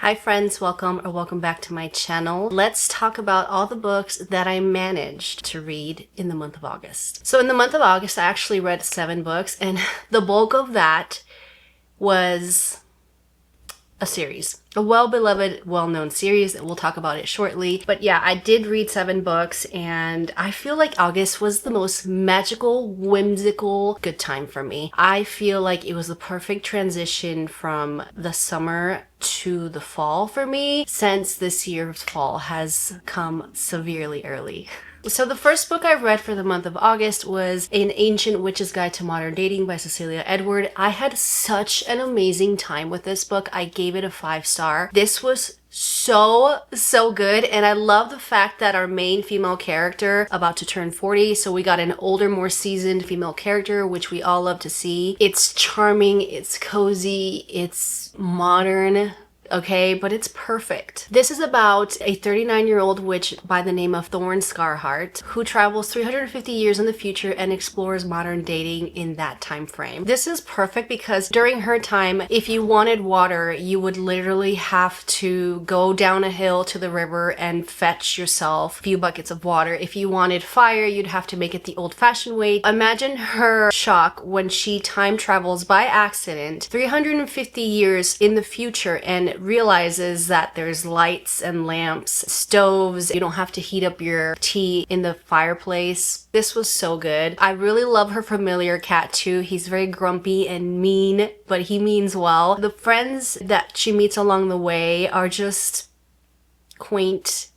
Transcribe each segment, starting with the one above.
Hi friends, welcome back to my channel. Let's talk about all the books that I managed to read in the month of August. So in the month of August, I actually read 7 books, and the bulk of that was a series. A well-beloved, well-known series, and we'll talk about it shortly. But yeah, I did read 7 books, and I feel like August was the most magical, whimsical, good time for me. I feel like it was the perfect transition from the summer to the fall for me, since this year's fall has come severely early. So the first book I read for the month of August was An Ancient Witch's Guide to Modern Dating by Cecilia Edward. I had such an amazing time with this book. I gave it a 5-star. This was so good, and I love the fact that our main female character, about to turn 40, so we got an older, more seasoned female character, which we all love to see. It's charming, it's cozy, it's modern. Okay, but it's perfect. This is about a 39-year-old witch by the name of Thorn Scarheart who travels 350 years in the future and explores modern dating in that time frame. This is perfect because during her time, if you wanted water, you would literally have to go down a hill to the river and fetch yourself a few buckets of water. If you wanted fire, you'd have to make it the old-fashioned way. Imagine her shock when she time travels by accident 350 years in the future and realizes that there's lights and lamps, stoves. You don't have to heat up your tea in the fireplace. This was so good. I really love her familiar cat too. He's very grumpy and mean, but he means well. The friends that she meets along the way are just quaint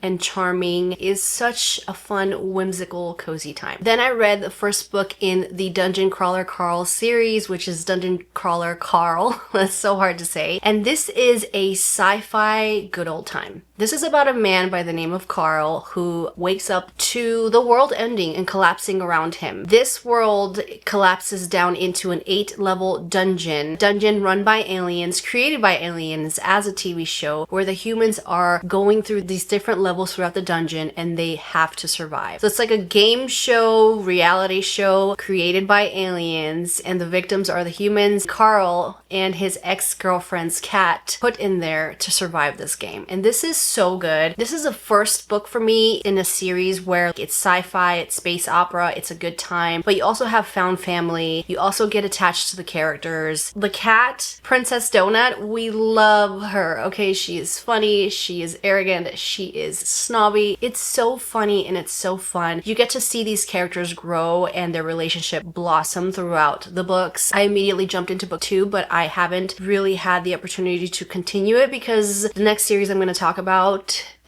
and charming. Is such a fun, whimsical, cozy time. Then I read the first book in the Dungeon Crawler Carl series, which is Dungeon Crawler Carl. That's so hard to say. And this is a sci-fi good old time. This is about a man by the name of Carl who wakes up to the world ending and collapsing around him. This world collapses down into an 8-level dungeon run by aliens, created by aliens as a TV show, where the humans are going through these different levels throughout the dungeon and they have to survive. So it's like a game show, reality show created by aliens, and the victims are the humans Carl and his ex-girlfriend's cat put in there to survive this game. And this is so good. This is the first book for me in a series where it's sci-fi, it's space opera, it's a good time, but you also have found family. You also get attached to the characters. The cat, Princess Donut, we love her. Okay, she is funny, she is arrogant, she is snobby. It's so funny and it's so fun. You get to see these characters grow and their relationship blossom throughout the books. I immediately jumped into book 2, but I haven't really had the opportunity to continue it because the next series I'm going to talk about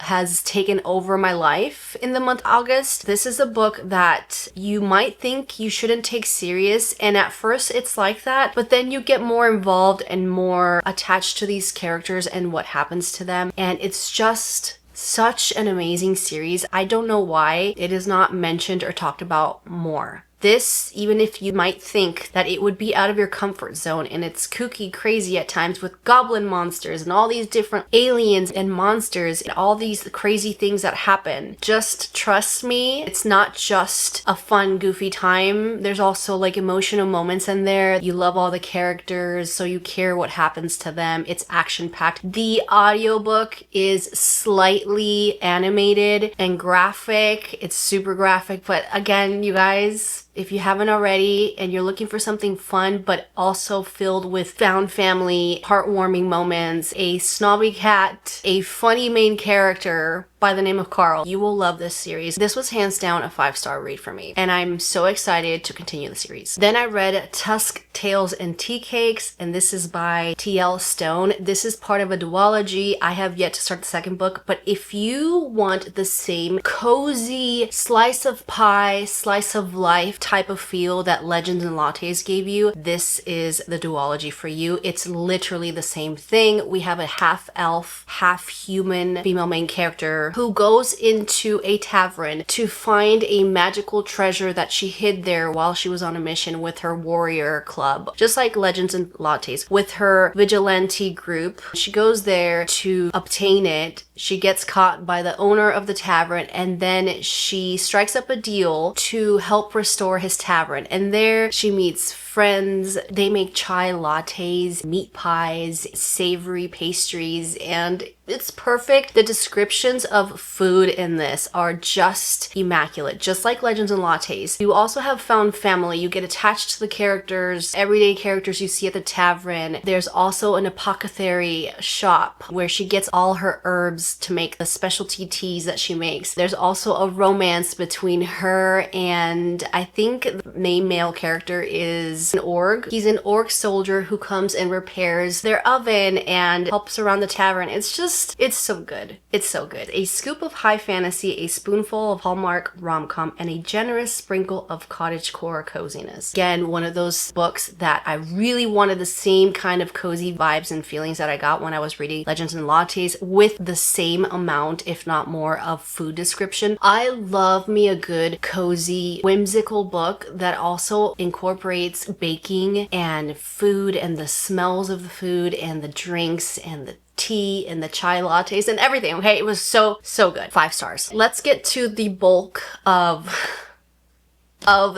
has taken over my life in the month of August. This is a book that you might think you shouldn't take serious, and at first it's like that, but then you get more involved and more attached to these characters and what happens to them, and it's just such an amazing series. I don't know why it is not mentioned or talked about more. This, even if you might think that it would be out of your comfort zone, and it's kooky, crazy at times with goblin monsters and all these different aliens and monsters and all these crazy things that happen, just trust me, it's not just a fun, goofy time. There's also like emotional moments in there. You love all the characters, so you care what happens to them. It's action-packed. The audiobook is slightly animated and graphic. It's super graphic, but again, you guys, if you haven't already and you're looking for something fun but also filled with found family, heartwarming moments, a snobby cat, a funny main character by the name of Carl, you will love this series. This was hands down a 5-star read for me, and I'm so excited to continue the series. Then I read Tusk, Tales, and Teacakes, and this is by T.L. Stone. This is part of a duology. I have yet to start the second book, but if you want the same cozy slice of pie, slice of life type of feel that Legends and Lattes gave you, this is the duology for you. It's literally the same thing. We have a half elf, half human female main character who goes into a tavern to find a magical treasure that she hid there while she was on a mission with her warrior club. Just like Legends and Lattes, with her vigilante group, she goes there to obtain it. She gets caught by the owner of the tavern, and then she strikes up a deal to help restore his tavern. And there she meets friends. They make chai lattes, meat pies, savory pastries, and it's perfect. The descriptions of food in this are just immaculate, just like Legends and Lattes. You also have found family. You get attached to the characters, everyday characters you see at the tavern. There's also an apothecary shop where she gets all her herbs to make the specialty teas that she makes. There's also a romance between her and I think the main male character is an orc. He's an orc soldier who comes and repairs their oven and helps around the tavern. It's so good. It's so good. A scoop of high fantasy, a spoonful of Hallmark rom-com, and a generous sprinkle of cottagecore coziness. Again, one of those books that I really wanted the same kind of cozy vibes and feelings that I got when I was reading Legends and Lattes with the same amount, if not more, of food description. I love me a good, cozy, whimsical book that also incorporates baking and food and the smells of the food and the drinks and the tea and the chai lattes and everything. Okay, it was so good. 5 stars. Let's get to the bulk of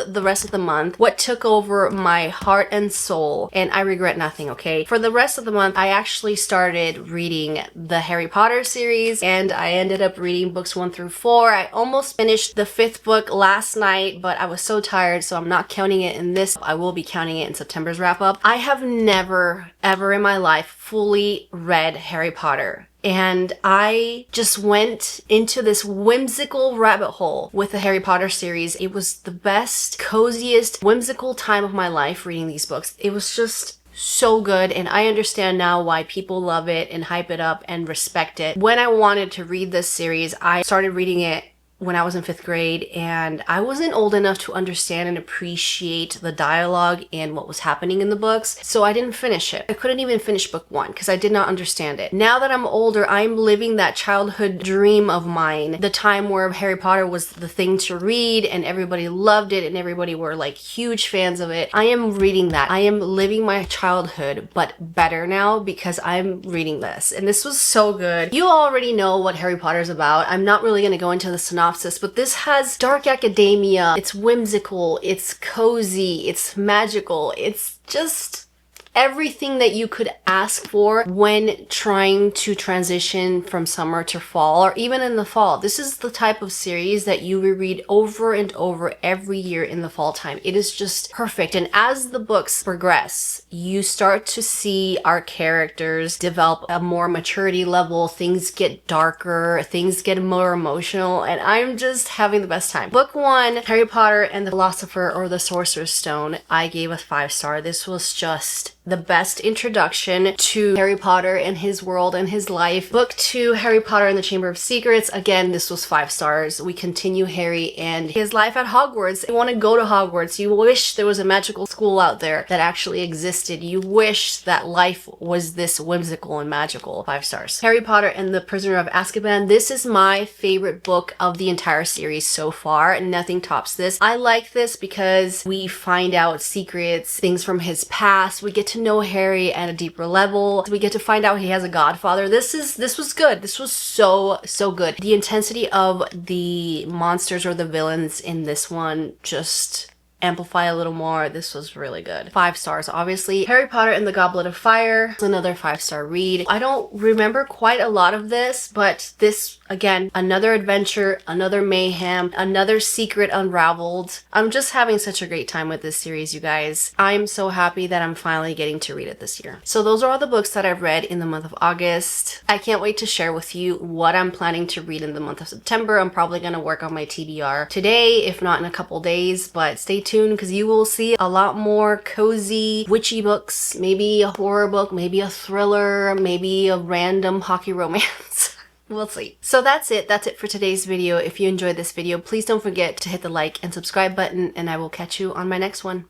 the rest of the month, what took over my heart and soul, and I regret nothing, okay? For the rest of the month, I actually started reading the Harry Potter series, and I ended up reading books 1 through 4. I almost finished the 5th book last night, but I was so tired, so I'm not counting it in this. I will be counting it in September's wrap-up. I have never, ever in my life fully read Harry Potter. And I just went into this whimsical rabbit hole with the Harry Potter series. It was the best, coziest, whimsical time of my life reading these books. It was just so good, and I understand now why people love it and hype it up and respect it. When I wanted to read this series, I started reading it when I was in 5th grade, and I wasn't old enough to understand and appreciate the dialogue and what was happening in the books, so I didn't finish it. I couldn't even finish book 1 because I did not understand it. Now that I'm older, I'm living that childhood dream of mine, the time where Harry Potter was the thing to read and everybody loved it and everybody were like huge fans of it. I am reading that. I am living my childhood, but better now because I'm reading this, and this was so good. You already know what Harry Potter is about. I'm not really going to go into the synopsis, but this has dark academia, it's whimsical, it's cozy, it's magical, it's just everything that you could ask for when trying to transition from summer to fall, or even in the fall. This is the type of series that you will read over and over every year in the fall time. It is just perfect. And as the books progress, you start to see our characters develop a more maturity level. Things get darker, things get more emotional, and I'm just having the best time. Book 1, Harry Potter and the Philosopher or the Sorcerer's Stone, I gave a 5 star. This was just the best introduction to Harry Potter and his world and his life. Book 2, Harry Potter and the Chamber of Secrets. Again, this was 5 stars. We continue Harry and his life at Hogwarts. You want to go to Hogwarts. You wish there was a magical school out there that actually existed. You wish that life was this whimsical and magical. 5 stars. Harry Potter and the Prisoner of Azkaban. This is my favorite book of the entire series so far. Nothing tops this. I like this because we find out secrets, things from his past. We get to know Harry at a deeper level. We get to find out he has a godfather. This was good. This was so good. The intensity of the monsters or the villains in this one just amplify a little more. This was really good. 5 stars, obviously. Harry Potter and the Goblet of Fire, another 5-star read. I don't remember quite a lot of this, but this, again, another adventure, another mayhem, another secret unraveled. I'm just having such a great time with this series, you guys. I'm so happy that I'm finally getting to read it this year. So those are all the books that I've read in the month of August. I can't wait to share with you what I'm planning to read in the month of September. I'm probably going to work on my TBR today, if not in a couple days, but stay tuned because you will see a lot more cozy, witchy books, maybe a horror book, maybe a thriller, maybe a random hockey romance. We'll see. So that's it. That's it for today's video. If you enjoyed this video, please don't forget to hit the like and subscribe button, and I will catch you on my next one.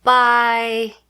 Bye!